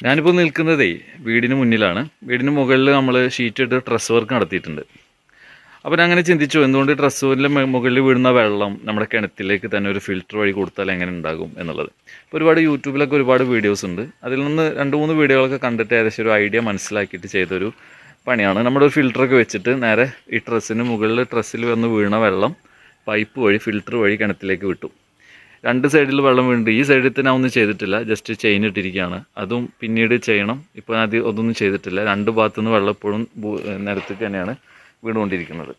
ഞാനിപ്പോൾ നിൽക്കുന്നതേ വീടിന് മുന്നിലാണ്. വീടിന് മുകളിൽ നമ്മൾ ഷീറ്റ് ഇട്ട് ഡ്രസ് വർക്ക് നടത്തിയിട്ടുണ്ട്. അപ്പോൾ ഞാൻ അങ്ങനെ ചിന്തിച്ചു, എന്തുകൊണ്ട് ഡ്രസ്സിൻ്റെ മുകളിൽ വീഴുന്ന വെള്ളം നമ്മുടെ കിണറ്റിലേക്ക് തന്നെ ഒരു ഫിൽറ്റർ വഴി കൊടുത്താൽ എങ്ങനെ ഉണ്ടാകും എന്നുള്ളത്. ഇപ്പോൾ ഒരുപാട് യൂട്യൂബിലൊക്കെ ഒരുപാട് വീഡിയോസ് ഉണ്ട്. അതിൽ നിന്ന് 2-3 വീഡിയോകളൊക്കെ കണ്ടിട്ട് ഏകദേശം ഒരു ഐഡിയ മനസ്സിലാക്കിയിട്ട് ചെയ്തൊരു പണിയാണ്. നമ്മുടെ ഒരു ഫിൽറ്ററൊക്കെ വെച്ചിട്ട് നേരെ ഈ ഡ്രസ്സിന് മുകളിൽ ഡ്രസ്സിൽ വന്ന് വീണ വെള്ളം പൈപ്പ് വഴി ഫിൽറ്റർ വഴി കിണറ്റിലേക്ക് വിട്ടു. 2 സൈഡിൽ വെള്ളം വീണിട്ട് ഈ സൈഡിൽ തന്നെ ഒന്നും ചെയ്തിട്ടില്ല, ജസ്റ്റ് ചെയിൻ ഇട്ടിരിക്കുകയാണ്. അതും പിന്നീട് ചെയ്യണം. ഇപ്പോൾ അതൊന്നും ചെയ്തിട്ടില്ല. 2 ഭാഗത്തുനിന്ന് വെള്ളം എപ്പോഴും നിലത്തേക്ക് തന്നെയാണ് വീണുകൊണ്ടിരിക്കുന്നത്.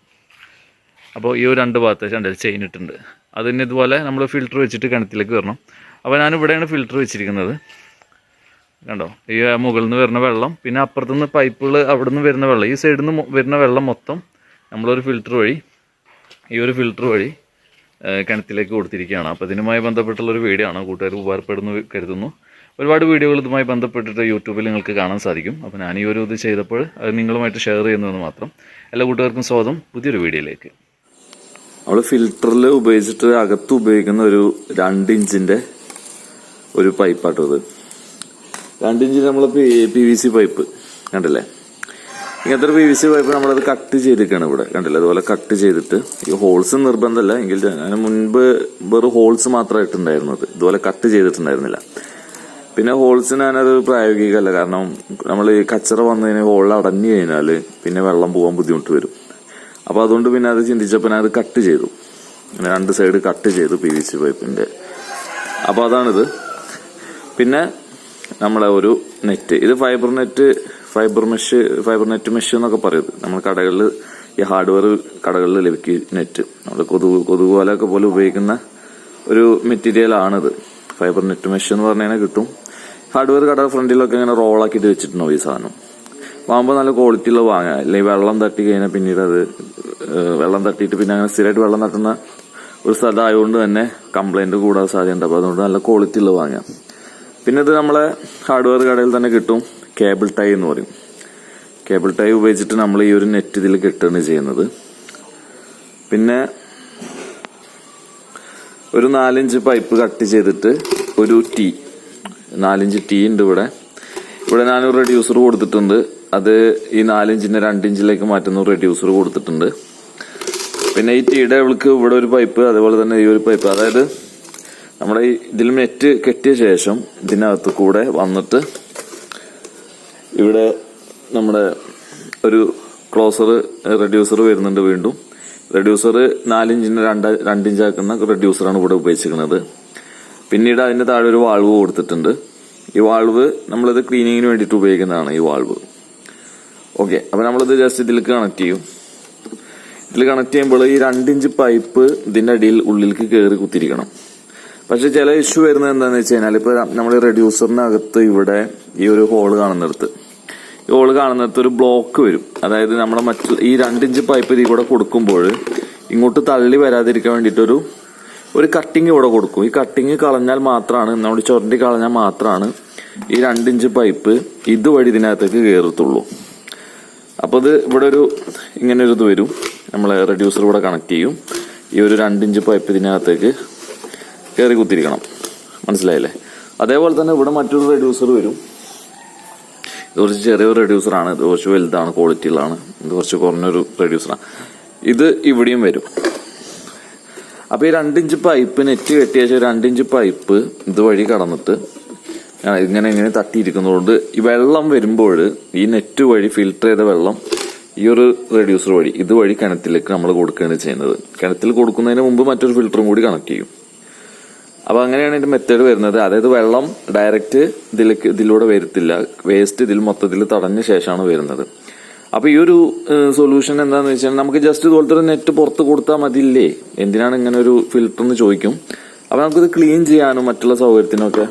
അപ്പോൾ ഈ ഒരു 2 ഭാഗത്ത് ചെയിൻ ഇട്ടിട്ടുണ്ട്. അതിന് ഇതുപോലെ നമ്മൾ ഫിൽറ്റർ വെച്ചിട്ട് കിണറ്റിലേക്ക് വരണം. അപ്പോൾ ഞാനിവിടെയാണ് ഫിൽറ്റർ വെച്ചിരിക്കുന്നത്. കണ്ടോ, ഈ മുകളിൽ നിന്ന് വരുന്ന വെള്ളം, പിന്നെ അപ്പുറത്തുനിന്ന് പൈപ്പുകൾ അവിടെ നിന്ന് വരുന്ന വെള്ളം, ഈ സൈഡിൽ നിന്ന് വരുന്ന വെള്ളം മൊത്തം നമ്മളൊരു ഫിൽറ്റർ വഴി കിണറ്റിലേക്ക് കൊടുത്തിരിക്കുകയാണ്. അപ്പോൾ ഇതിനുമായി ബന്ധപ്പെട്ടുള്ളൊരു വീഡിയോ ആണ്. കൂട്ടുകാർക്ക് ഉപകാരപ്പെടുന്നു കരുതുന്നു. ഒരുപാട് വീഡിയോകൾ ഇതുമായി ബന്ധപ്പെട്ടിട്ട് യൂട്യൂബിൽ നിങ്ങൾക്ക് കാണാൻ സാധിക്കും. അപ്പോൾ ഞാൻ ഈ ഒരു ഇത് ചെയ്തപ്പോൾ അത് നിങ്ങളുമായിട്ട് ഷെയർ ചെയ്യുന്നതെന്ന് മാത്രം. എല്ലാ കൂട്ടുകാർക്കും സ്വാഗതം പുതിയൊരു വീഡിയോയിലേക്ക്. നമ്മൾ ഫിൽറ്ററിൽ ഉപയോഗിച്ചിട്ട് അകത്ത് ഉപയോഗിക്കുന്ന ഒരു 2 ഇഞ്ചിൻ്റെ ഒരു പൈപ്പാട്ടത്. 2 ഇഞ്ചിന് നമ്മൾ PVC പൈപ്പ് കണ്ടില്ലേ. ഇങ്ങനത്തെ ഒരു PVC പൈപ്പ് നമ്മളത് കട്ട് ചെയ്തിരിക്കുകയാണ് ഇവിടെ കണ്ടില്ല. അതുപോലെ കട്ട് ചെയ്തിട്ട് ഈ ഹോൾസ് നിർബന്ധമല്ല എങ്കിൽ അതിന് മുൻപ് വെറും ഹോൾസ് മാത്രമായിട്ടുണ്ടായിരുന്നത്, ഇതുപോലെ കട്ട് ചെയ്തിട്ടുണ്ടായിരുന്നില്ല. പിന്നെ ഹോൾസിന് ഞാനത് പ്രായോഗികമല്ല, കാരണം നമ്മൾ ഈ കച്ചറ വന്നതിന് ഹോളിൽ അടഞ്ഞു കഴിഞ്ഞാൽ പിന്നെ വെള്ളം പോകാൻ ബുദ്ധിമുട്ട് വരും. അപ്പോൾ അതുകൊണ്ട് പിന്നെ അത് ചിന്തിച്ചപ്പോൾ ഞാൻ അത് കട്ട് ചെയ്തു. 2 സൈഡ് കട്ട് ചെയ്തു PVC പൈപ്പിൻ്റെ. അപ്പോൾ അതാണിത്. പിന്നെ നമ്മളെ ഒരു നെറ്റ്, ഇത് ഫൈബർ നെറ്റ് മെഷ് എന്നൊക്കെ പറയുന്നത്. നമ്മൾ കടകളിൽ ഈ ഹാർഡ്വെയർ കടകളിൽ ലഭിക്കും നെറ്റ്. നമ്മൾ കൊതുകുവലൊക്കെ പോലെ ഉപയോഗിക്കുന്ന ഒരു മെറ്റീരിയൽ ആണിത്. ഫൈബർ നെറ്റ് മെഷ് എന്ന് പറഞ്ഞു കഴിഞ്ഞാൽ കിട്ടും. ഹാർഡ്വെയർ കട ഫ്രണ്ടിലൊക്കെ ഇങ്ങനെ റോളാക്കിയിട്ട് വെച്ചിട്ടുണ്ടാവും ഈ സാധനം. വാങ്ങുമ്പോൾ നല്ല ക്വാളിറ്റിയുള്ള വാങ്ങാം. അല്ലെങ്കിൽ വെള്ളം തട്ടി കഴിഞ്ഞാൽ പിന്നീട് അത് വെള്ളം തട്ടിയിട്ട് പിന്നെ അങ്ങനെ സ്ഥിരമായിട്ട് വെള്ളം തട്ടുന്ന ഒരു സ്ഥലം ആയതുകൊണ്ട് തന്നെ കംപ്ലൈന്റ് കൂടാൻ സാധ്യതയുണ്ട്. അപ്പോൾ അതുകൊണ്ട് നല്ല ക്വാളിറ്റി ഉള്ളത് വാങ്ങാം. പിന്നെ ഇത് നമ്മളെ ഹാർഡ്വെയർ കടയിൽ തന്നെ കിട്ടും. കേബിൾ ടൈ എന്ന് പറയും. കേബിൾ ടൈ ഉപയോഗിച്ചിട്ട് നമ്മൾ ഈ ഒരു നെറ്റ് ഇതിൽ കെട്ടുകയാണ് ചെയ്യുന്നത്. പിന്നെ ഒരു 4 ഇഞ്ച് പൈപ്പ് കട്ട് ചെയ്തിട്ട് ഒരു 4 ഇഞ്ച് ടീ ഉണ്ട് ഇവിടെ ഞാനൊരു റെഡ്യൂസർ കൊടുത്തിട്ടുണ്ട്. അത് ഈ 4 ഇഞ്ചിനെ 2 ഇഞ്ചിലേക്ക് മാറ്റുന്ന റെഡ്യൂസർ കൊടുത്തിട്ടുണ്ട്. പിന്നെ ഈ ടീയുടെ അവൾക്ക് ഇവിടെ ഒരു പൈപ്പ്, അതേപോലെ തന്നെ ഈ ഒരു പൈപ്പ്, അതായത് നമ്മുടെ ഇതിൽ നെറ്റ് കെട്ടിയ ശേഷം ഇതിനകത്ത് കൂടെ വന്നിട്ട് ഇവിടെ നമ്മുടെ ഒരു ക്ലോസർ റെഡ്യൂസർ വരുന്നുണ്ട്. വീണ്ടും റെഡ്യൂസർ 4 ഇഞ്ചിന് 2 ഇഞ്ചാക്കുന്ന റെഡ്യൂസറാണ് ഇവിടെ ഉപയോഗിച്ചിരിക്കുന്നത്. പിന്നീട് അതിന്റെ താഴെ ഒരു വാൾവ് കൊടുത്തിട്ടുണ്ട്. ഈ വാൾവ് നമ്മളിത് ക്ലീനിങ്ങിന് വേണ്ടിയിട്ട് ഉപയോഗിക്കുന്നതാണ് ഈ വാൾവ്. ഓക്കെ, അപ്പൊ നമ്മളിത് ജസ്റ്റ് ഇതിലേക്ക് കണക്ട് ചെയ്യും. ഇതിൽ കണക്ട് ചെയ്യുമ്പോൾ ഈ 2 ഇഞ്ച് പൈപ്പ് ഇതിന്റെ അടിയിൽ ഉള്ളിലേക്ക് കയറി കുത്തിരിക്കണം. പക്ഷെ ചില ഇഷ്യൂ വരുന്നത് എന്താണെന്ന് വെച്ച് കഴിഞ്ഞാൽ, ഇപ്പൊ നമ്മൾ റെഡ്യൂസറിനകത്ത് ഇവിടെ ഈ ഒരു ഹോള് കാണുന്നിടത്ത് ഒരു ബ്ലോക്ക് വരും. അതായത് നമ്മുടെ ഈ 2 ഇഞ്ച് പൈപ്പ് ഇതിൽ കൂടെ കൊടുക്കുമ്പോൾ ഇങ്ങോട്ട് തള്ളി വരാതിരിക്കാൻ വേണ്ടിയിട്ട് ഒരു കട്ടിങ് ഇവിടെ കൊടുക്കും. ഈ കട്ടിങ് കളഞ്ഞാൽ മാത്രമാണ്, നമ്മൾ ചുരണ്ടി കളഞ്ഞാൽ മാത്രമാണ് ഈ 2 ഇഞ്ച് പൈപ്പ് ഇതുവഴി ഇതിനകത്തേക്ക് കയറത്തുള്ളൂ. അപ്പോൾ ഇത് ഇവിടെ ഇങ്ങനെ ഒരു ഇത് വരും. നമ്മൾ റെഡ്യൂസർ ഇവിടെ കണക്ട് ചെയ്യും. ഈ ഒരു 2 ഇഞ്ച് പൈപ്പ് ഇതിനകത്തേക്ക് കയറി കുത്തിരിക്കണം. മനസ്സിലായില്ലേ? അതേപോലെ തന്നെ ഇവിടെ മറ്റൊരു റെഡ്യൂസർ വരും. ഇത് കുറച്ച് ചെറിയൊരു റെഡ്യൂസറാണ്. ഇത് കുറച്ച് വലുതാണ്, ക്വാളിറ്റി ഉള്ളതാണ്. ഇത് കുറച്ച് കുറഞ്ഞൊരു റെഡ്യൂസറാണ്. ഇത് ഇവിടെയും വരും. അപ്പൊ ഈ 2 ഇഞ്ച് പൈപ്പ് നെറ്റ് കെട്ടിയ 2 ഇഞ്ച് പൈപ്പ് ഇതുവഴി കടന്നിട്ട് ഇങ്ങനെ തട്ടിയിരിക്കുന്നതുകൊണ്ട് ഈ വെള്ളം വരുമ്പോൾ ഈ നെറ്റ് വഴി ഫിൽറ്റർ ചെയ്ത വെള്ളം ഈ ഒരു റെഡ്യൂസർ വഴി ഇതുവഴി കിണറ്റിലേക്ക് നമ്മൾ കൊടുക്കുകയാണ് ചെയ്യുന്നത്. കിണറ്റിൽ കൊടുക്കുന്നതിന് മുമ്പ് മറ്റൊരു ഫിൽറ്ററും കൂടി കണക്ട് ചെയ്യും. അപ്പൊ അങ്ങനെയാണ് ഇതിന്റെ മെത്തേഡ് വരുന്നത്. അതായത് വെള്ളം ഡയറക്റ്റ് ഇതിലൂടെ വരത്തില്ല. വേസ്റ്റ് ഇതിൽ മൊത്തത്തിൽ തടഞ്ഞ ശേഷമാണ് വരുന്നത്. അപ്പൊ ഈ ഒരു സൊല്യൂഷൻ എന്താണെന്ന് വെച്ചാൽ, നമുക്ക് ജസ്റ്റ് ഇതുപോലത്തെ ഒരു നെറ്റ് പുറത്ത് കൊടുത്താൽ മതിയില്ലേ, എന്തിനാണ് ഇങ്ങനെ ഒരു ഫിൽറ്റർ എന്ന് ചോദിക്കും. അപ്പൊ നമുക്കിത് ക്ലീൻ ചെയ്യാനും മറ്റുള്ള സൗകര്യത്തിനൊക്കെ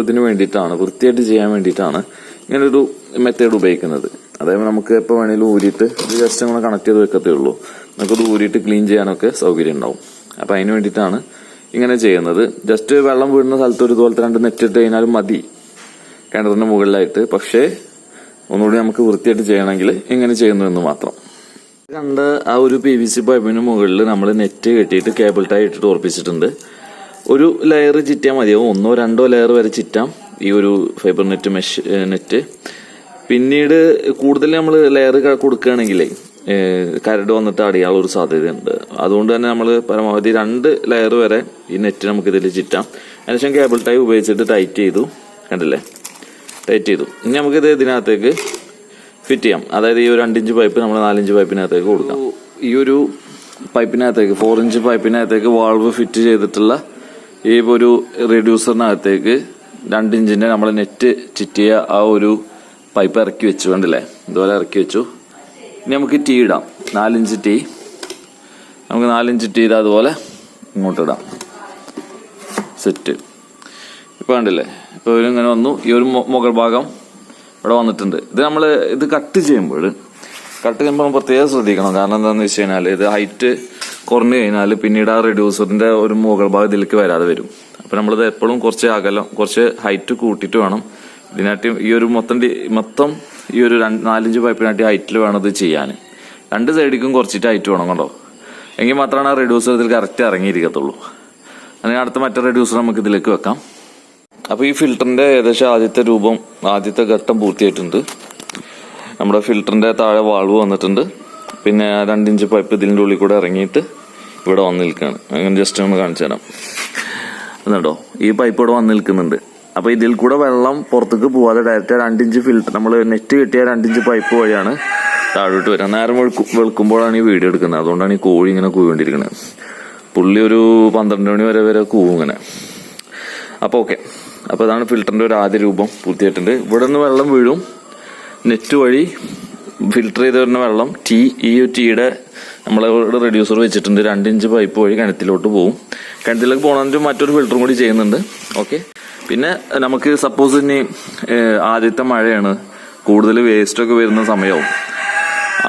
ഇതിന് വേണ്ടിയിട്ടാണ്, വൃത്തിയായിട്ട് ചെയ്യാൻ വേണ്ടിയിട്ടാണ് ഇങ്ങനെ ഒരു മെത്തേഡ് ഉപയോഗിക്കുന്നത്. അതായത് നമുക്ക് എപ്പോൾ വേണേലും ഊരിയിട്ട് ഇത് ജസ്റ്റ് നമ്മൾ കണക്ട് ചെയ്ത് വെക്കത്തേ ഉള്ളൂ. നമുക്കത് ഊരിയിട്ട് ക്ലീൻ ചെയ്യാനൊക്കെ സൗകര്യം ഉണ്ടാവും. അപ്പൊ അതിന് വേണ്ടിയിട്ടാണ് ഇങ്ങനെ ചെയ്യുന്നത്. ജസ്റ്റ് വെള്ളം വീഴുന്ന സ്ഥലത്ത് ഇതുപോലത്തെ 2 നെറ്റ് ഇട്ട് കഴിഞ്ഞാലും മതി കിണറിന്റെ മുകളിലായിട്ട്. പക്ഷേ ഒന്നുകൂടി നമുക്ക് വൃത്തിയായിട്ട് ചെയ്യണമെങ്കിൽ ഇങ്ങനെ ചെയ്യുന്നു എന്ന് മാത്രം. ആ ഒരു PVC പൈപ്പിന് മുകളിൽ നമ്മൾ നെറ്റ് കെട്ടിയിട്ട് കേബിൾ ടൈ ഇട്ടിട്ട് ഉറപ്പിച്ചിട്ടുണ്ട്. ഒരു ലെയർ ചിറ്റാൻ മതിയാവും. 1-2 ലെയർ വരെ ചിറ്റാം. ഈ ഒരു ഫൈബർ നെറ്റ്. പിന്നീട് കൂടുതൽ നമ്മൾ ലെയർ കൊടുക്കുകയാണെങ്കിലേ കരട് വന്നിട്ട് അടിയാനുള്ള ഒരു സാധ്യതയുണ്ട്. അതുകൊണ്ട് തന്നെ നമ്മൾ പരമാവധി 2 ലെയർ വരെ ഈ നെറ്റ് നമുക്ക് ഇതിൽ ചുറ്റാം. അതിനുശേഷം കേബിൾ ടൈ ഉപയോഗിച്ചിട്ട് ടൈറ്റ് ചെയ്തു, കണ്ടില്ലേ, ടൈറ്റ് ചെയ്തു. ഇനി നമുക്കിത് ഇതിനകത്തേക്ക് ഫിറ്റ് ചെയ്യാം. അതായത് ഈ ഒരു 2 ഇഞ്ച് പൈപ്പ് നമ്മൾ 4 ഇഞ്ച് പൈപ്പിനകത്തേക്ക് കൊടുക്കാം. ഈ ഒരു പൈപ്പിനകത്തേക്ക് 4 ഇഞ്ച് പൈപ്പിനകത്തേക്ക് വാൾവ് ഫിറ്റ് ചെയ്തിട്ടുള്ള ഈ ഒരു റെഡ്യൂസറിനകത്തേക്ക് 2 ഇഞ്ചിന്റെ നമ്മൾ നെറ്റ് ചുറ്റിയ ആ ഒരു പൈപ്പ് ഇറക്കി വെച്ചു, കണ്ടില്ലേ, ഇതുപോലെ ഇറക്കി വെച്ചു. ഇനി നമുക്ക് ടീ ഇടാം. 4 ഇഞ്ച് ടീ, നമുക്ക് 4 ഇഞ്ച് ടീ ഇത് അതുപോലെ ഇങ്ങോട്ടിടാം. സെറ്റ്. ഇപ്പോൾ കണ്ടില്ലേ, ഇപ്പോൾ ഇങ്ങനെ വന്നു. ഈ ഒരു മുകൾ ഭാഗം ഇവിടെ വന്നിട്ടുണ്ട്. ഇത് കട്ട് ചെയ്യുമ്പോൾ പ്രത്യേകം ശ്രദ്ധിക്കണം. കാരണം എന്താണെന്ന് വെച്ച് കഴിഞ്ഞാൽ ഇത് ഹൈറ്റ് കുറഞ്ഞു കഴിഞ്ഞാൽ പിന്നീട് ആ റെഡ്യൂസറിന്റെ ഒരു മുകൾ ഭാഗം ഇതിലേക്ക് വരാതെ വരും. അപ്പൊ നമ്മളിത് എപ്പോഴും കുറച്ച് ഹൈറ്റ് കൂട്ടിയിട്ട് വേണം ഇതിനായിട്ട് ഈ ഒരു മൊത്തം ഈ ഒരു 4 ഇഞ്ച് പൈപ്പിനായിട്ട് ഹൈറ്റിൽ വേണം ഇത് ചെയ്യാൻ. 2 സൈഡിക്കും കുറച്ചിട്ട് ഹൈറ്റ് വേണം, കണ്ടോ, എങ്കിൽ മാത്രമാണ് ആ റെഡ്യൂസർ ഇതിൽ കറക്റ്റ് ഇറങ്ങിയിരിക്കത്തുള്ളൂ. അല്ലെങ്കിൽ അടുത്ത മറ്റേ റെഡ്യൂസർ നമുക്ക് ഇതിലേക്ക് വെക്കാം. അപ്പോൾ ഈ ഫിൽറ്ററിന്റെ ഏകദേശം ആദ്യത്തെ ഘട്ടം പൂർത്തിയായിട്ടുണ്ട്. നമ്മുടെ ഫിൽറ്ററിന്റെ താഴെ വാൾവ് വന്നിട്ടുണ്ട്. പിന്നെ 2 ഇഞ്ച് പൈപ്പ് ഇതിൻ്റെ ഉള്ളിൽ കൂടെ ഇറങ്ങിയിട്ട് ഇവിടെ വന്ന് നിൽക്കുകയാണ്. അങ്ങനെ ജസ്റ്റ് ഒന്ന് കാണിച്ചു തരാം. എന്നുണ്ടോ, ഈ പൈപ്പ് ഇവിടെ വന്ന് നിൽക്കുന്നുണ്ട്. അപ്പോൾ ഇതിൽ കൂടെ വെള്ളം പുറത്തേക്ക് പോവാതെ ഡയറക്റ്റ് 2 ഇഞ്ച് ഫിൽറ്റർ നമ്മൾ നെറ്റ് കിട്ടിയ 2 ഇഞ്ച് പൈപ്പ് വഴിയാണ് താഴോട്ട് വരിക. നേരം വെളുക്കുമ്പോഴാണ് ഈ വീഡിയോ എടുക്കുന്നത്. അതുകൊണ്ടാണ് ഈ കോഴി ഇങ്ങനെ കൂവിക്കൊണ്ടിരിക്കുന്നത്. പുള്ളി ഒരു 12 മണി വരെ കൂവും ഇങ്ങനെ. അപ്പോൾ ഓക്കെ, അപ്പോൾ അതാണ് ഫിൽറ്ററിന്റെ ഒരു ആദ്യ രൂപം പൂർത്തിയായിട്ടുണ്ട്. ഇവിടെ നിന്ന് വെള്ളം വീഴും, നെറ്റ് വഴി ഫിൽറ്റർ ചെയ്ത് വരുന്ന വെള്ളം ഈ ടീയുടെ നമ്മളിവിടെ റെഡ്യൂസർ വെച്ചിട്ടുണ്ട്. 2 ഇഞ്ച് പൈപ്പ് വഴി കിണറ്റിലോട്ട് പോകും. കിണറ്റിലേക്ക് പോകണമെങ്കിൽ മറ്റൊരു ഫിൽറ്ററും കൂടി ചെയ്യുന്നുണ്ട്. ഓക്കെ, പിന്നെ നമുക്ക് സപ്പോസ് ഇനി ആദ്യത്തെ മഴയാണ്, കൂടുതൽ വേസ്റ്റൊക്കെ വരുന്ന സമയവും.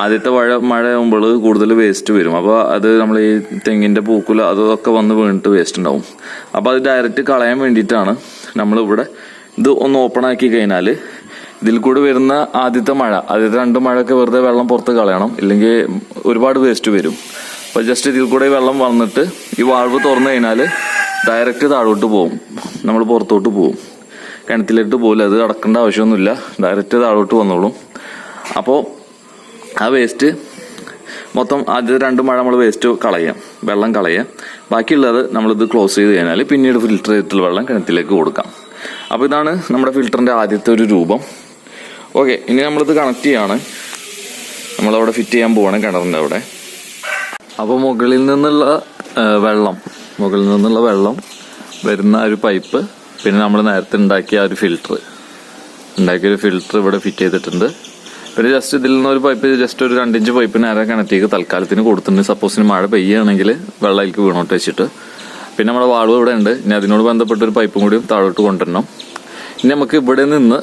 ആദ്യത്തെ മഴയാകുമ്പോൾ കൂടുതൽ വേസ്റ്റ് വരും. അപ്പോൾ അത് നമ്മൾ ഈ തെങ്ങിന്റെ പൂക്കുല അതൊക്കെ വന്ന് വീണിട്ട് വേസ്റ്റ് ഉണ്ടാവും. അപ്പോൾ അത് ഡയറക്റ്റ് കളയാൻ വേണ്ടിയിട്ടാണ് നമ്മളിവിടെ ഇത് ഒന്ന് ഓപ്പൺ ആക്കി കഴിഞ്ഞാൽ ഇതിൽ കൂടെ വരുന്ന ആദ്യത്തെ 2 മഴയൊക്കെ വെറുതെ വെള്ളം പുറത്ത് കളയണം, ഇല്ലെങ്കിൽ ഒരുപാട് വേസ്റ്റ് വരും. അപ്പോൾ ജസ്റ്റ് ഇതിൽ കൂടെ വെള്ളം വന്നിട്ട് ഈ വാൾവ് തുറന്നു കഴിഞ്ഞാൽ ഡയറക്റ്റ് താഴോട്ട് പോകും, നമ്മൾ പുറത്തോട്ട് പോകും, കിണറ്റിലിട്ട് പോകില്ല. അത് അടക്കേണ്ട ആവശ്യമൊന്നുമില്ല, ഡയറക്റ്റ് താഴോട്ട് വന്നോളും. അപ്പോൾ ആ വേസ്റ്റ് മൊത്തം ആദ്യത്തെ 2 മഴ നമ്മൾ വേസ്റ്റ് വെള്ളം കളയാം. ബാക്കിയുള്ളത് നമ്മളിത് ക്ലോസ് ചെയ്ത് കഴിഞ്ഞാൽ പിന്നീട് ഫിൽറ്റർ ചെയ്തിട്ടുള്ള വെള്ളം കിണറ്റിലേക്ക് കൊടുക്കാം. അപ്പോൾ ഇതാണ് നമ്മുടെ ഫിൽറ്ററിന്റെ ആദ്യത്തെ ഒരു രൂപം. ഓക്കെ, ഇനി നമ്മളിത് കണക്ട് ചെയ്യാണ്. നമ്മളവിടെ ഫിറ്റ് ചെയ്യാൻ പോവാണ് കിണറിൻ്റെ അവിടെ. അപ്പോൾ മുകളിൽ നിന്നുള്ള വെള്ളം വരുന്ന ഒരു പൈപ്പ്, പിന്നെ നമ്മൾ നേരത്തെ ഉണ്ടാക്കിയ ഒരു ഫിൽറ്റർ ഇവിടെ ഫിറ്റ് ചെയ്തിട്ടുണ്ട്. പിന്നെ ജസ്റ്റ് ഇതിൽ നിന്നൊരു പൈപ്പ് ജസ്റ്റ് ഒരു 2 ഇഞ്ച് പൈപ്പ് നേരെ കിണറ്റിലേക്ക് തൽക്കാലത്തിന് കൊടുത്തിട്ടുണ്ട്. സപ്പോസിന് മഴ പെയ്യുകയാണെങ്കിൽ വെള്ളത്തിലേക്ക് വീണോട്ട് വെച്ചിട്ട്. പിന്നെ നമ്മുടെ വാൾവ് ഇവിടെ ഉണ്ട്. ഇനി അതിനോട് ബന്ധപ്പെട്ട ഒരു പൈപ്പും കൂടി താഴോട്ട് കൊണ്ടുവരണം. ഇനി നമുക്ക് ഇവിടെ നിന്ന്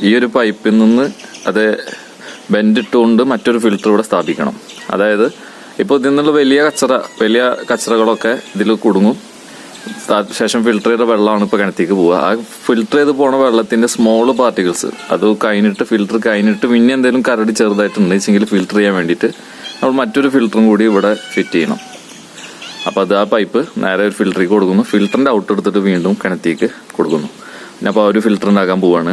ഈ ഒരു പൈപ്പിൽ നിന്ന് അത് ബെൻഡ് ഇട്ടുകൊണ്ട് മറ്റൊരു ഫിൽറ്റർ ഇവിടെ സ്ഥാപിക്കണം. അതായത് ഇപ്പോൾ ഇതിൽ നിന്നുള്ള വലിയ കച്ചറകളൊക്കെ ഇതിൽ കുടുങ്ങും. ശേഷം ഫിൽറ്റർ ചെയ്ത വെള്ളമാണ് ഇപ്പോൾ കിണറ്റിലേക്ക് പോവുക. ആ ഫിൽറ്റർ ചെയ്ത് പോണ വെള്ളത്തിന്റെ സ്മോൾ പാർട്ടിക്കിൾസ് അത് ഫിൽറ്റർ കഴിഞ്ഞിട്ട് പിന്നെ എന്തെങ്കിലും കരടി ചെറുതായിട്ടുണ്ടെങ്കിൽ ഫിൽറ്റർ ചെയ്യാൻ വേണ്ടിയിട്ട് നമ്മൾ മറ്റൊരു ഫിൽറ്ററും കൂടി ഇവിടെ ഫിറ്റ് ചെയ്യണം. അപ്പോൾ അത് ആ പൈപ്പ് നേരെ ഒരു ഫിൽറ്ററിലേക്ക് കൊടുക്കുന്നു. ഫിൽറ്ററിന്റെ ഔട്ട് എടുത്തിട്ട് വീണ്ടും കിണറ്റിലേക്ക് കൊടുക്കുന്നു. പിന്നെ അപ്പോൾ ഒരു ഫിൽറ്റർ ഉണ്ടാക്കാൻ പോവാണ്.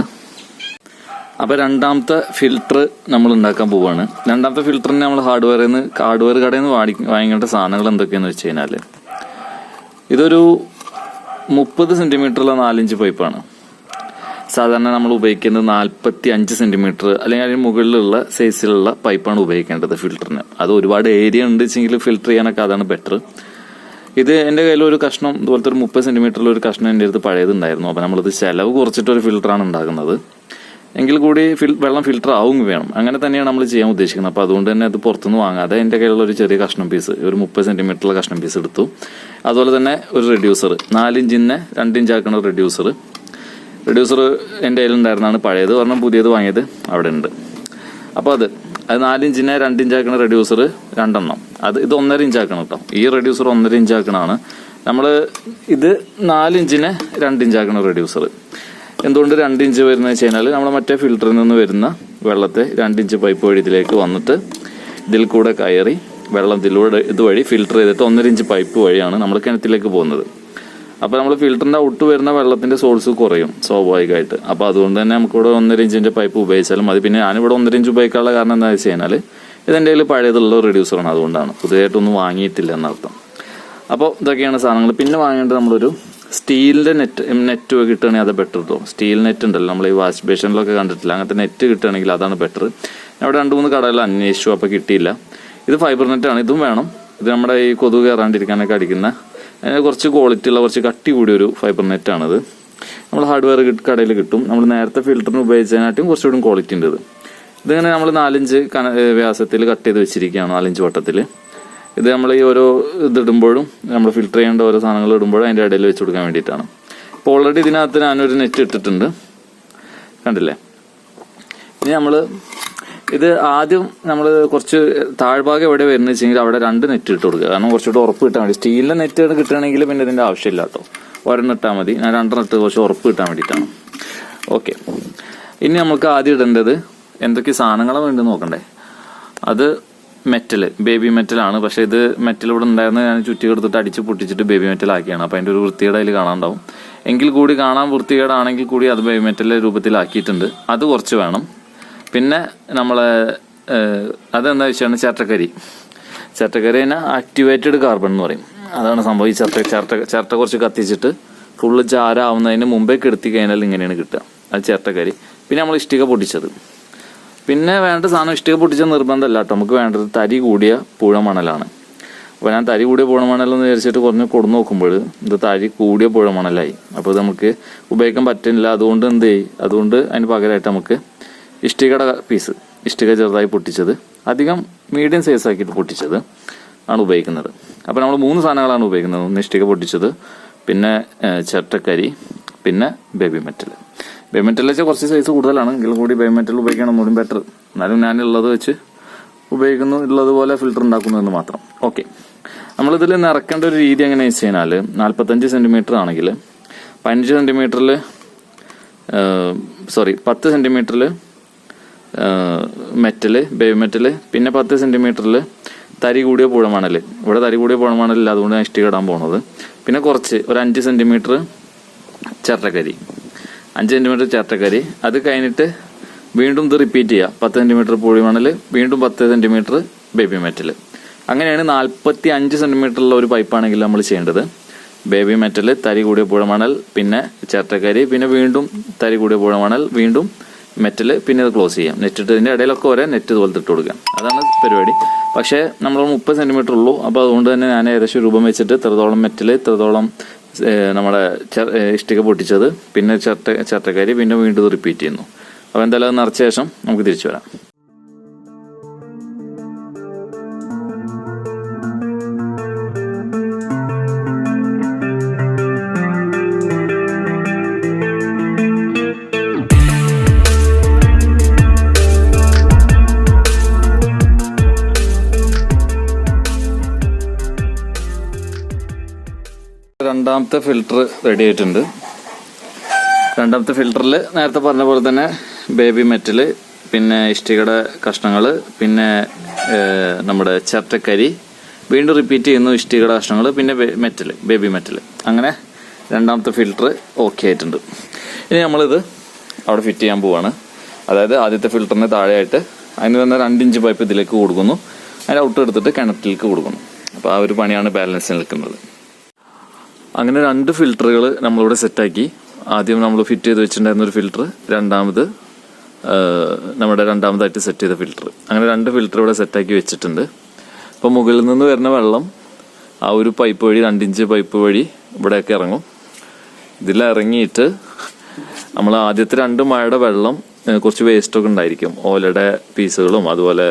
അപ്പോൾ രണ്ടാമത്തെ ഫിൽറ്റർ നമ്മൾ ഉണ്ടാക്കാൻ പോവാണ്. രണ്ടാമത്തെ ഫിൽറ്ററിന് നമ്മൾ ഹാർഡ്വെയർ കടയിൽ നിന്ന് വാങ്ങിക്കേണ്ട സാധനങ്ങൾ എന്തൊക്കെയാന്ന് വെച്ച് കഴിഞ്ഞാൽ, ഇതൊരു 30 സെന്റിമീറ്ററുള്ള 4 ഇഞ്ച് പൈപ്പാണ്. സാധാരണ നമ്മൾ ഉപയോഗിക്കുന്നത് 45 സെന്റിമീറ്റർ അല്ലെങ്കിൽ അതിന് മുകളിലുള്ള സൈസിലുള്ള പൈപ്പാണ് ഉപയോഗിക്കേണ്ടത് ഫിൽറ്ററിന്. അത് ഒരുപാട് ഏരിയ ഉണ്ട് വെച്ചെങ്കിൽ ഫിൽറ്റർ ചെയ്യാനൊക്കെ അതാണ് ബെറ്റർ. ഇത് എൻ്റെ കയ്യിൽ ഒരു കഷ്ണം ഇതുപോലത്തെ ഒരു 30 സെന്റിമീറ്ററിൽ ഒരു കഷ്ണം എൻ്റെ അടുത്ത് പഴയതുണ്ടായിരുന്നു. അപ്പോൾ നമ്മളിത് ചിലവ് കുറച്ചിട്ടൊരു ഫിൽറ്ററാണ് ഉണ്ടാക്കുന്നത്. എങ്കിൽ കൂടി വെള്ളം ഫിൽറ്റർ ആവും വേണം. അങ്ങനെ തന്നെയാണ് നമ്മൾ ചെയ്യാൻ ഉദ്ദേശിക്കുന്നത്. അപ്പോൾ അതുകൊണ്ട് തന്നെ അത് പുറത്തുനിന്ന് വാങ്ങാതെ എൻ്റെ കയ്യിലുള്ള ഒരു ചെറിയ കഷ്ണം പീസ്, ഒരു 30 സെന്റിമീറ്ററുള്ള കഷ്ണം പീസ് എടുത്തു. അതുപോലെ തന്നെ ഒരു റെഡ്യൂസർ, 4 ഇഞ്ചിനെ 2 ഇഞ്ച് ആക്കുന്ന റെഡ്യൂസർ എൻ്റെ കയ്യിലുണ്ടായിരുന്നാണ് പഴയത്. ഒരെണ്ണം പുതിയത് വാങ്ങിയത് അവിടെ ഉണ്ട്. അപ്പോൾ അത് 4 ഇഞ്ചിനെ 2 ഇഞ്ച് ആക്കുന്ന റെഡ്യൂസർ 2 എണ്ണം. ഇത് 1.5 ഇഞ്ച് ആക്കണം കേട്ടോ. ഈ റെഡ്യൂസർ 1.5 ഇഞ്ച് ആക്കണതാണ്. ഇത് 4 ഇഞ്ചിനെ 2 ഇഞ്ച് ആക്കുന്ന റെഡ്യൂസർ. എന്തുകൊണ്ട് 2 ഇഞ്ച് വരുന്നത് വെച്ച് കഴിഞ്ഞാൽ നമ്മൾ മറ്റേ ഫിൽറ്ററിൽ നിന്ന് വരുന്ന വെള്ളത്തെ 2 ഇഞ്ച് പൈപ്പ് വഴി ഇതിലേക്ക് വന്നിട്ട് ഇതിൽ കൂടെ കയറി വെള്ളം ഇതുവഴി ഫിൽറ്റർ ചെയ്തിട്ട് 1.5 ഇഞ്ച് പൈപ്പ് വഴിയാണ് നമ്മൾ കിണറ്റിലേക്ക് പോകുന്നത്. അപ്പോൾ നമ്മൾ ഫിൽറ്ററിൻ്റെ ഔട്ട് വരുന്ന വെള്ളത്തിൻ്റെ സോഴ്സ് കുറയും സ്വാഭാവികമായിട്ട്. അപ്പോൾ അതുകൊണ്ട് തന്നെ നമുക്കിവിടെ 1.5 ഇഞ്ചിൻ്റെ പൈപ്പ് ഉപയോഗിച്ചാലും മതി. പിന്നെ ഞാനിവിടെ 1.5 ഇഞ്ച് ഉപയോഗിക്കാനുള്ള കാരണം എന്താണെന്ന് വെച്ച് കഴിഞ്ഞാൽ ഇതെൻ്റെ കയ്യിൽ പഴയതുള്ള റെഡ്യൂസറാണ്, അതുകൊണ്ടാണ്. പുതിയതായിട്ടൊന്നും വാങ്ങിയിട്ടില്ല എന്നർത്ഥം. അപ്പോൾ ഇതൊക്കെയാണ് സാധനങ്ങൾ. പിന്നെ വാങ്ങേണ്ടത് നമ്മളൊരു സ്റ്റീലിൻ്റെ നെറ്റ് കിട്ടുകയാണെങ്കിൽ അത് ബെറ്റർ കേട്ടോ. സ്റ്റീൽ നെറ്റ് ഉണ്ടല്ലോ, നമ്മൾ ഈ വാഷ് ബേഷനിലൊക്കെ കണ്ടിട്ടില്ല, അങ്ങനത്തെ നെറ്റ് കിട്ടുകയാണെങ്കിൽ അതാണ് ബെറ്റർ. അവിടെ 2-3 കടകൾ അന്വേഷിച്ചു, അപ്പോൾ കിട്ടിയില്ല. ഇത് ഫൈബർ നെറ്റാണ്, ഇതും വേണം. ഇത് നമ്മുടെ ഈ കൊതുക് കയറാണ്ടിരിക്കാനൊക്കെ അടിക്കുന്ന കുറച്ച് ക്വാളിറ്റി ഉള്ള കുറച്ച് കട്ടി കൂടിയൊരു ഫൈബർ നെറ്റാണിത്. നമ്മൾ ഹാർഡ്വെയർ കടയിൽ കിട്ടും. നമ്മൾ നേരത്തെ ഫിൽറ്ററിന് ഉപയോഗിച്ചതിനായിട്ടും കുറച്ചുകൂടി ക്വാളിറ്റി ഉണ്ട്. ഇതിങ്ങനെ നമ്മൾ 4 ഇഞ്ച് വ്യാസത്തിൽ കട്ട് ചെയ്ത് വെച്ചിരിക്കുകയാണ്, 4 ഇഞ്ച് വട്ടത്തിൽ. ഇത് നമ്മൾ ഈ ഓരോ ഇതിടുമ്പോഴും നമ്മൾ ഫിൽറ്റർ ചെയ്യേണ്ട ഓരോ സാധനങ്ങൾ ഇടുമ്പോഴും അതിൻ്റെ ഇടയിൽ വെച്ച് കൊടുക്കാൻ വേണ്ടിയിട്ടാണ്. ഇപ്പോൾ ഓൾറെഡി ഇതിനകത്ത് ഞാനൊരു നെറ്റ് ഇട്ടിട്ടുണ്ട്, കണ്ടില്ലേ. ഇനി നമ്മൾ ഇത് ആദ്യം നമ്മൾ കുറച്ച് താഴ്ഭാഗം എവിടെ വരുന്നത് വെച്ചെങ്കിൽ അവിടെ 2 നെറ്റ് ഇട്ട് കൊടുക്കുക. കാരണം കുറച്ചുകൂടി ഉറപ്പ് കിട്ടാൻ വേണ്ടി. സ്റ്റീലിൻ്റെ നെറ്റ് കിട്ടുകയാണെങ്കിൽ പിന്നെ ഇതിൻ്റെ ആവശ്യമില്ല കേട്ടോ, ഒരെണ്ണം ഇട്ടാൽ മതി. ഞാൻ 2 ഇട്ട് കുറച്ച് ഉറപ്പ് കിട്ടാൻ വേണ്ടിയിട്ടാണ്. ഓക്കെ, ഇനി നമുക്ക് ആദ്യം ഇടേണ്ടത് എന്തൊക്കെ സാധനങ്ങളാണ് വേണ്ടി നോക്കണ്ടേ. അത് മെറ്റൽ, ബേബി മെറ്റലാണ്. പക്ഷേ ഇത് മെറ്റൽ ഇവിടെ ഉണ്ടായിരുന്ന ഞാൻ ചുറ്റി കൊടുത്തിട്ട് അടിച്ച് പൊട്ടിച്ചിട്ട് ബേബി മെറ്റലാക്കിയാണ്. അപ്പോൾ അതിൻ്റെ ഒരു വൃത്തികേട് അതിൽ കാണാനുണ്ടാവും. എങ്കിൽ കൂടി കാണാൻ വൃത്തികേടാണെങ്കിൽ കൂടി അത് ബേബി മെറ്റലിൻ്റെ രൂപത്തിലാക്കിയിട്ടുണ്ട്. അത് കുറച്ച് വേണം. പിന്നെ നമ്മളെ അതെന്താ വെച്ചാൽ ചിരട്ടക്കരിനെ ആക്ടിവേറ്റഡ് കാർബൺ എന്ന് പറയും. അതാണ് സംഭവം. ഈ ചിരട്ട കുറച്ച് കത്തിച്ചിട്ട് ഫുള്ള് ചാരാവുന്നതിന് മുമ്പേ കെടുത്തി കഴിഞ്ഞാൽ ഇങ്ങനെയാണ് കിട്ടുക. അത് ചിരട്ടക്കരി. പിന്നെ നമ്മൾ ഇഷ്ടിക പൊടിച്ചത്. പിന്നെ വേണ്ട സാധനം ഇഷ്ടിക പൊട്ടിച്ച നിർബന്ധമല്ല കേട്ടോ. നമുക്ക് വേണ്ടത് തരി കൂടിയ പുഴമണലാണ്. അപ്പോൾ ഞാൻ തരി കൂടിയ പുഴമണലെന്ന് വിചാരിച്ചിട്ട് കുറഞ്ഞ് കൊടുന്ന് നോക്കുമ്പോൾ ഇത് തരി കൂടിയ പുഴമണലായി. അപ്പോൾ ഇത് നമുക്ക് ഉപയോഗിക്കാൻ പറ്റുന്നില്ല. അതുകൊണ്ട് എന്ത് ചെയ്യും, അതുകൊണ്ട് അതിന് പകരമായിട്ട് നമുക്ക് ഇഷ്ടികയുടെ പീസ്, ഇഷ്ടിക ചെറുതായി പൊട്ടിച്ചത്, അധികം മീഡിയം സൈസ് ആക്കിയിട്ട് പൊട്ടിച്ചത് ആണ് ഉപയോഗിക്കുന്നത്. അപ്പോൾ നമ്മൾ 3 സാധനങ്ങളാണ് ഉപയോഗിക്കുന്നത്. ഒന്ന് ഇഷ്ടിക പൊട്ടിച്ചത്, പിന്നെ ചിരട്ടക്കരി, പിന്നെ ബേബി മെറ്റൽ. ബേബി മെറ്റൽ വെച്ചാൽ കുറച്ച് സൈസ് കൂടുതലാണ്, എങ്കിൽ കൂടി ബേബി മെറ്റൽ ഉപയോഗിക്കണം ഒന്നുകൂടി ബെറ്റർ. എന്നാലും ഞാനുള്ളത് വെച്ച് ഉപയോഗിക്കുന്നു, ഉള്ളതുപോലെ ഫിൽറ്റർ ഉണ്ടാക്കുന്നതെന്ന് മാത്രം. ഓക്കെ, നമ്മളിതിൽ നിറക്കേണ്ട ഒരു രീതി എങ്ങനെയാണെന്ന് വെച്ച് കഴിഞ്ഞാൽ 45 സെൻറ്റിമീറ്റർ ആണെങ്കിൽ 10 സെൻറ്റിമീറ്ററിൽ മെറ്റൽ, ബേബി മെറ്റൽ, പിന്നെ 10 സെൻറ്റിമീറ്ററിൽ തരി കൂടിയ പുഴമണൽ. ഇവിടെ തരി കൂടിയ പുഴമണലില്ല, അതുകൊണ്ട് ഞാൻ ഇഷ്ടിക ഇടാൻ പോകുന്നത്. പിന്നെ കുറച്ച് ഒരു 5 സെൻറ്റിമീറ്റർ ചിരട്ടക്കരി, 5 സെൻറ്റിമീറ്റർ ചിരട്ടക്കരി. അത് കഴിഞ്ഞിട്ട് വീണ്ടും ഇത് റിപ്പീറ്റ് ചെയ്യുക. 10 സെൻറ്റിമീറ്റർ പുഴമണൽ, വീണ്ടും 10 സെൻറ്റിമീറ്റർ ബേബി മെറ്റൽ. അങ്ങനെയാണ് 45 സെൻറ്റിമീറ്ററുള്ള ഒരു പൈപ്പാണെങ്കിൽ നമ്മൾ ചെയ്യേണ്ടത്. ബേബി മെറ്റൽ, തരി കൂടിയ പുഴമണൽ, പിന്നെ ചിരട്ടക്കരി, പിന്നെ വീണ്ടും തരി കൂടിയ പുഴമണൽ, വീണ്ടും മെറ്റൽ, പിന്നെ ഇത് ക്ലോസ് ചെയ്യാം. നെറ്റ് ഇട്ടതിൻ്റെ ഇടയിലൊക്കെ ഒരേ നെറ്റ് ഇതുപോലത്തെ ഇട്ട് കൊടുക്കാം. അതാണ് പരിപാടി. പക്ഷേ നമ്മൾ 30 സെൻറ്റിമീറ്റർ ഉള്ളൂ. അപ്പോൾ അതുകൊണ്ട് തന്നെ ഞാൻ ഏകദേശം രൂപം വെച്ചിട്ട് ഇത്രത്തോളം മെറ്റൽ, ഇത്രത്തോളം നമ്മുടെ ഇഷ്ടിക പൊട്ടിച്ചത്, പിന്നെ ചിരട്ടക്കരി, പിന്നെ വീണ്ടും ഇത് റിപ്പീറ്റ് ചെയ്യുന്നു. അപ്പോൾ എന്തായാലും അത് നിറച്ച ശേഷം നമുക്ക് തിരിച്ചു വരാം. രണ്ടാമത്തെ ഫിൽറ്റർ റെഡി ആയിട്ടുണ്ട്. രണ്ടാമത്തെ ഫിൽറ്ററിൽ നേരത്തെ പറഞ്ഞ പോലെ തന്നെ ബേബി മെറ്റൽ, പിന്നെ ഇഷ്ടികയുടെ കഷ്ണങ്ങൾ, പിന്നെ നമ്മുടെ ചിരട്ടക്കരി, വീണ്ടും റിപ്പീറ്റ് ചെയ്യുന്നു ഇഷ്ടികയുടെ കഷ്ണങ്ങൾ, പിന്നെ മെറ്റൽ, ബേബി മെറ്റൽ. അങ്ങനെ രണ്ടാമത്തെ ഫിൽറ്റർ ഓക്കെ ആയിട്ടുണ്ട്. ഇനി നമ്മളിത് അവിടെ ഫിറ്റ് ചെയ്യാൻ പോവാണ്. അതായത് ആദ്യത്തെ ഫിൽറ്ററിന് താഴെയായിട്ട് അതിന് തന്നെ 2 ഇഞ്ച് പൈപ്പ് ഇതിലേക്ക് കൊടുക്കുന്നു. അതിൻ്റെ ഔട്ട് എടുത്തിട്ട് കിണറ്റിലേക്ക് കൊടുക്കുന്നു. അപ്പോൾ ആ ഒരു പണിയാണ് ബാലൻസ് നിൽക്കുന്നത്. അങ്ങനെ 2 ഫിൽറ്ററുകൾ നമ്മളിവിടെ സെറ്റാക്കി. ആദ്യം നമ്മൾ ഫിറ്റ് ചെയ്ത് വെച്ചിട്ടുണ്ടായിരുന്ന ഒരു ഫിൽറ്റർ, രണ്ടാമത് നമ്മുടെ രണ്ടാമതായിട്ട് സെറ്റ് ചെയ്ത ഫിൽറ്റർ. അങ്ങനെ 2 ഫിൽറ്റർ ഇവിടെ സെറ്റാക്കി വെച്ചിട്ടുണ്ട്. അപ്പോൾ മുകളിൽ നിന്ന് വരുന്ന വെള്ളം ആ ഒരു പൈപ്പ് വഴി, 2 ഇഞ്ച് പൈപ്പ് വഴി ഇവിടെയൊക്കെ ഇറങ്ങും. ഇതിലിറങ്ങിയിട്ട് നമ്മൾ ആദ്യത്തെ 2 മഴയുടെ വെള്ളം കുറച്ച് വേസ്റ്റൊക്കെ ഉണ്ടായിരിക്കും. ഓലയുടെ പീസുകളും അതുപോലെ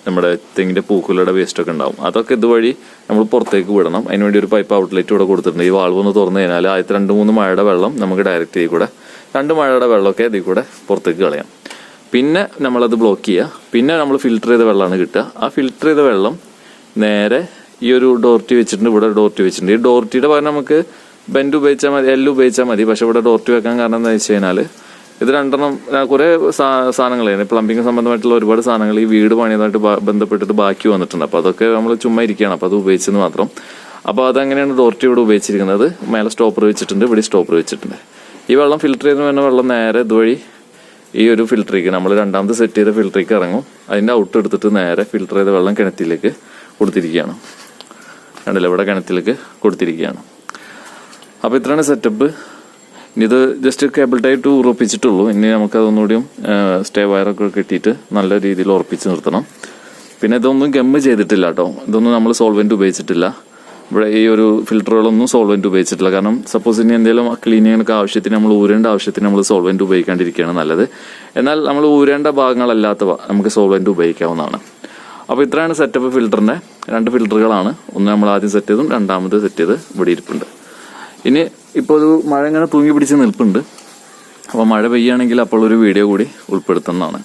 നമ്മുടെ തെങ്ങിൻ്റെ പൂക്കുലയുടെ വേസ്റ്റൊക്കെ ഉണ്ടാവും. അതൊക്കെ ഇതുവഴി നമ്മൾ പുറത്തേക്ക് വിടണം. അതിനുവേണ്ടി ഒരു പൈപ്പ് ഔട്ട്ലെറ്റ് ഇവിടെ കൊടുത്തിട്ടുണ്ട്. ഈ വാൾവ് ഒന്ന് തുറന്നു കഴിഞ്ഞാൽ ആദ്യത്തെ 2-3 മഴയുടെ വെള്ളം നമുക്ക് ഡയറക്റ്റ് ഇതിൽ കൂടെ, 2 മഴയുടെ വെള്ളമൊക്കെ ഇതിൽ കൂടെ പുറത്തേക്ക് കളയാം. പിന്നെ നമ്മളത് ബ്ലോക്ക് ചെയ്യുക. പിന്നെ നമ്മൾ ഫിൽറ്റർ ചെയ്ത വെള്ളമാണ് കിട്ടുക. ആ ഫിൽറ്റർ ചെയ്ത വെള്ളം നേരെ ഈ ഒരു ഡോർട്ടി വെച്ചിട്ടുണ്ട്. ഇവിടെ ഡോർട്ടി വെച്ചിട്ടുണ്ട്. ഈ ഡോർട്ടിയുടെ പകരം നമുക്ക് ബെൻഡ് ഉപയോഗിച്ചാൽ മതി, എല്ല് ഉപയോഗിച്ചാൽ മതി. പക്ഷെ ഇവിടെ ഡോർട്ടി വെക്കാൻ കാരണം എന്താ വെച്ച് കഴിഞ്ഞാൽ ഇത് 2 കുറേ സാധനങ്ങളാണ്, പ്ലംബിങ് സംബന്ധമായിട്ടുള്ള ഒരുപാട് സാധനങ്ങൾ ഈ വീട് പണിയുന്നതായിട്ട് ബന്ധപ്പെട്ടിട്ട് ബാക്കി വന്നിട്ടുണ്ട്. അപ്പോൾ അതൊക്കെ നമ്മൾ ചുമ്മാ ഇരിക്കുകയാണ്. അപ്പോൾ അത് ഉപയോഗിച്ചെന്ന് മാത്രം. അപ്പോൾ അതങ്ങനെയാണ് ഡോർ ട്യൂബ് ഇവിടെ ഉപയോഗിച്ചിരിക്കുന്നത്. മേലെ സ്റ്റോപ്പർ വെച്ചിട്ടുണ്ട്, ഇവിടെ സ്റ്റോപ്പർ വെച്ചിട്ടുണ്ട്. ഈ വെള്ളം ഫിൽറ്റർ ചെയ്ത് വരുന്ന വെള്ളം നേരെ ഇതുവഴി ഈ ഒരു ഫിൽറ്ററിലേക്ക് നമ്മൾ രണ്ടാമത് സെറ്റ് ചെയ്ത ഫിൽറ്ററിലേക്ക് ഇറങ്ങും. അതിൻ്റെ ഔട്ട് എടുത്തിട്ട് നേരെ ഫിൽറ്റർ ചെയ്ത വെള്ളം കിണറ്റിലേക്ക് കൊടുത്തിരിക്കുകയാണ്. കണ്ടില്ല, ഇവിടെ കിണറ്റിലേക്ക് കൊടുത്തിരിക്കുകയാണ്. അപ്പോൾ ഇത്രയാണ് സെറ്റപ്പ്. ഇനി ഇത് ജസ്റ്റ് കേബിൾ ടൈപ്പ് ഉറപ്പിച്ചിട്ടുള്ളൂ. ഇനി നമുക്കതൊന്നുകൂടിയും സ്റ്റേ വയറൊക്കെ കിട്ടിയിട്ട് നല്ല രീതിയിൽ ഉറപ്പിച്ച് നിർത്തണം. പിന്നെ ഇതൊന്നും ഗമ്മ് ചെയ്തിട്ടില്ല കേട്ടോ. ഇതൊന്നും നമ്മൾ സോൾവെന്റ് ഉപയോഗിച്ചിട്ടില്ല. ഇവിടെ ഈ ഒരു ഫിൽറ്ററുകളൊന്നും സോൾവെന്റ് ഉപയോഗിച്ചിട്ടില്ല. കാരണം സപ്പോസ് ഇനി എന്തെങ്കിലും ക്ലീനിങ്ങിനൊക്കെ ആവശ്യത്തിന് നമ്മൾ ഊരേണ്ട ആവശ്യത്തിന് നമ്മൾ സോൾവെന്റ് ഉപയോഗിക്കാണ്ടിരിക്കുകയാണ് നല്ലത്. എന്നാൽ നമ്മൾ ഊരേണ്ട ഭാഗങ്ങളല്ലാത്തവ നമുക്ക് സോൾവെന്റ് ഉപയോഗിക്കാവുന്നതാണ്. അപ്പോൾ ഇത്രയാണ് സെറ്റപ്പ് ഫിൽറ്ററിൻ്റെ. 2 ഫിൽറ്ററുകളാണ്. ഒന്ന് നമ്മൾ ആദ്യം സെറ്റ് ചെയ്തും രണ്ടാമത് സെറ്റ് ചെയ്ത് ഇവിടെ ഇരിപ്പുണ്ട്. ഇനി ഇപ്പോൾ ഒരു മഴ ഇങ്ങനെ തൂങ്ങി പിടിച്ച് നിൽപ്പുണ്ട്. അപ്പോൾ മഴ പെയ്യുകയാണെങ്കിൽ അപ്പോൾ ഒരു വീഡിയോ കൂടി ഉൾപ്പെടുത്തുന്നതാണ്.